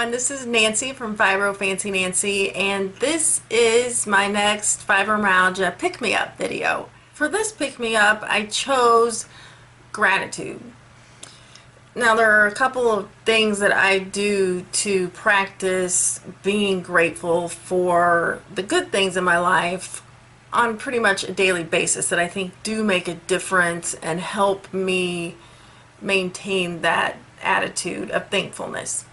everyone, this is Nancy from Fibro Fancy Nancy, and this is my next fibromyalgia pick-me-up video. For this pick-me-up, I chose gratitude. Now there are a couple of things that I do to practice being grateful for the good things in my life on pretty much a daily basis that I think do make a difference and help me maintain that attitude of thankfulness.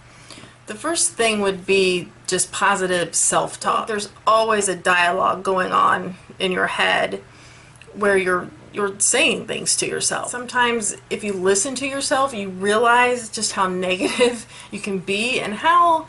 The first thing would be just positive self-talk. There's always a dialogue going on in your head where you're saying things to yourself. Sometimes if you listen to yourself, you realize just how negative you can be and how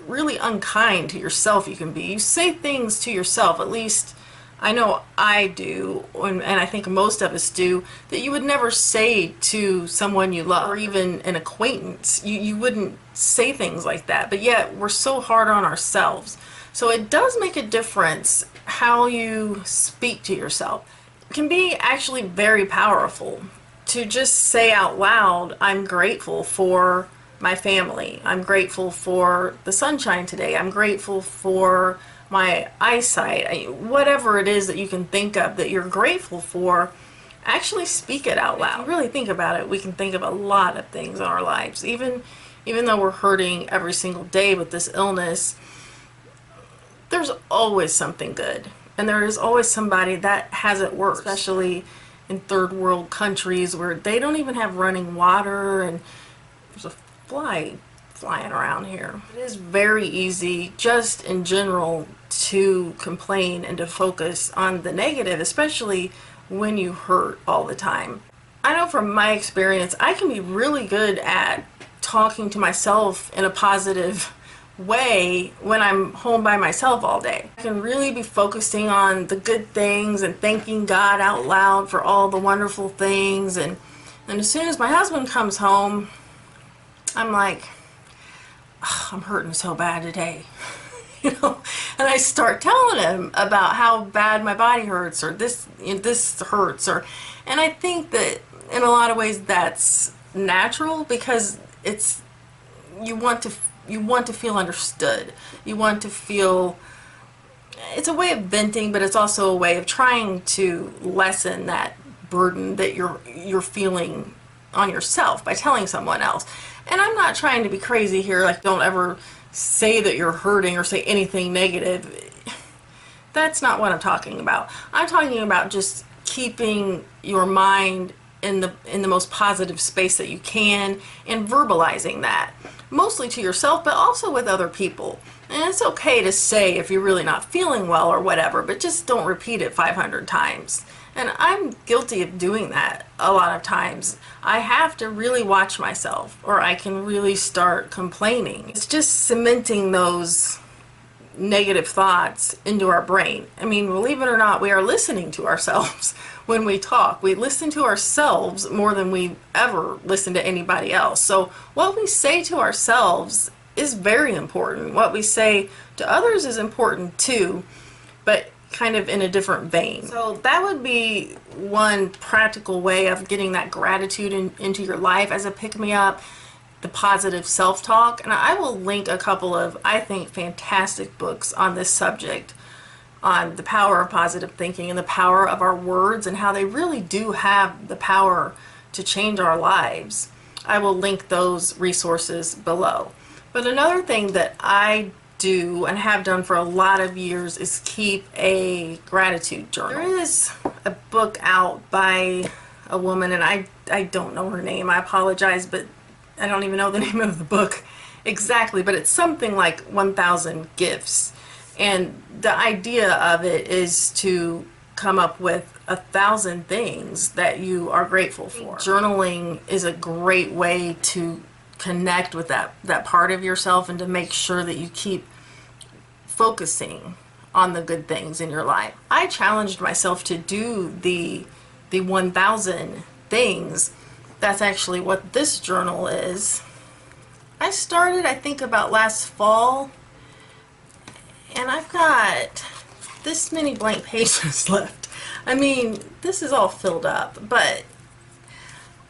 really unkind to yourself you can be. You say things to yourself, at least I know I do, and I think most of us do, that you would never say to someone you love or even an acquaintance. You wouldn't say things like that, but yet we're so hard on ourselves. So it does make a difference how you speak to yourself. It can be actually very powerful to just say out loud, I'm grateful for my family. I'm grateful for the sunshine today. I'm grateful for my eyesight. Whatever it is that you can think of that you're grateful for, actually speak it out loud. If you really think about it, we can think of a lot of things in our lives. Even though we're hurting every single day with this illness, there's always something good. And there is always somebody that has it worse, especially in third world countries where they don't even have running water and there's a fly flying around here. It is very easy, just in general, to complain and to focus on the negative, especially when you hurt all the time. I know from my experience, I can be really good at talking to myself in a positive way when I'm home by myself all day. I can really be focusing on the good things and thanking God out loud for all the wonderful things, and as soon as my husband comes home, I'm like, oh, I'm hurting so bad today. And I start telling him about how bad my body hurts, or this hurts, and I think that in a lot of ways that's natural, because you want to feel understood. You want to feel, it's a way of venting, but it's also a way of trying to lessen that burden that you're feeling on yourself by telling someone else. And I'm not trying to be crazy here, like don't ever say that you're hurting or say anything negative. That's not what I'm talking about. I'm talking about just keeping your mind in the most positive space that you can and verbalizing that, mostly to yourself but also with other people. And it's okay to say if you're really not feeling well or whatever, but just don't repeat it 500 times. And I'm guilty of doing that a lot of times. I have to really watch myself or I can really start complaining. It's just cementing those negative thoughts into our brain. I mean, believe it or not, we are listening to ourselves when we talk. We listen to ourselves more than we ever listen to anybody else. So what we say to ourselves is very important. What we say to others is important too, but kind of in a different vein. So that would be one practical way of getting that gratitude into your life as a pick-me-up, the positive self-talk. And I will link a couple of, I think, fantastic books on this subject, on the power of positive thinking and the power of our words and how they really do have the power to change our lives. I will link those resources below. But another thing that I do and have done for a lot of years is keep a gratitude journal. There is a book out by a woman, and I don't know her name, I apologize, but I don't even know the name of the book exactly, but it's something like 1,000 Gifts. And the idea of it is to come up with 1,000 things that you are grateful for. Journaling is a great way to connect with that part of yourself and to make sure that you keep focusing on the good things in your life. I challenged myself to do the 1,000 things. That's actually what this journal is. I started, I think, about last fall, and I've got this many blank pages left. I mean, this is all filled up, but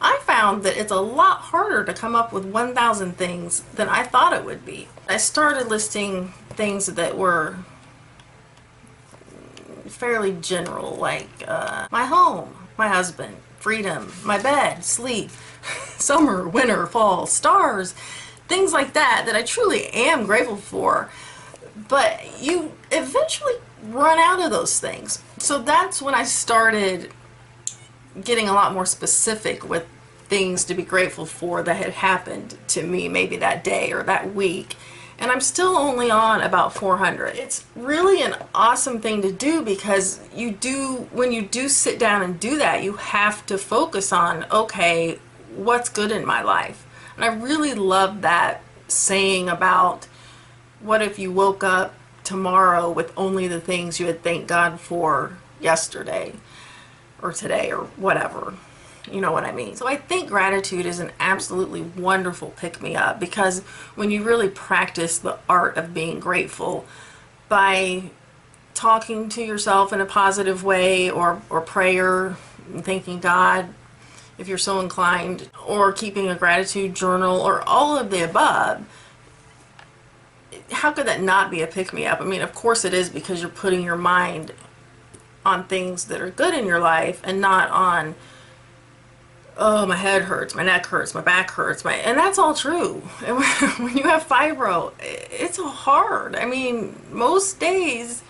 I found that it's a lot harder to come up with 1,000 things than I thought it would be. I started listing things that were fairly general, like my home, my husband, freedom, my bed, sleep, summer, winter, fall, stars, things like that that I truly am grateful for. But you eventually run out of those things. So that's when I started getting a lot more specific with things to be grateful for that had happened to me maybe that day or that week. And I'm still only on about 400. It's really an awesome thing to do because when you do sit down and do that, you have to focus on, okay, what's good in my life? And I really love that saying about, what if you woke up tomorrow with only the things you had thanked God for yesterday or today or whatever? You know what I mean? So I think gratitude is an absolutely wonderful pick-me-up, because when you really practice the art of being grateful by talking to yourself in a positive way, or prayer, thanking God if you're so inclined, or keeping a gratitude journal, or all of the above, how could that not be a pick-me-up? I mean, of course it is, because you're putting your mind on things that are good in your life and not on, oh, my head hurts, my neck hurts, my back hurts, and that's all true. And when you have fibro, it's hard. I mean, most days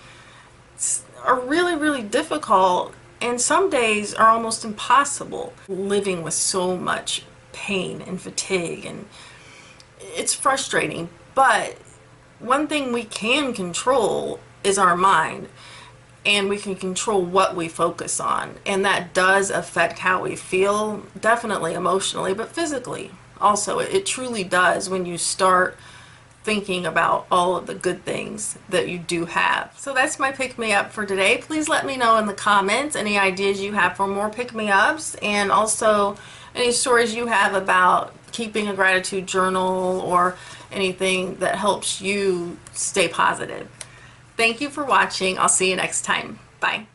are really, really difficult, and some days are almost impossible, living with so much pain and fatigue, and it's frustrating. But one thing we can control is our mind, and we can control what we focus on, and that does affect how we feel, definitely emotionally, but physically also. It truly does when you start thinking about all of the good things that you do have. So that's my pick-me-up for today. Please let me know in the comments any ideas you have for more pick-me-ups, and also any stories you have about keeping a gratitude journal or anything that helps you stay positive. Thank you for watching. I'll see you next time. Bye.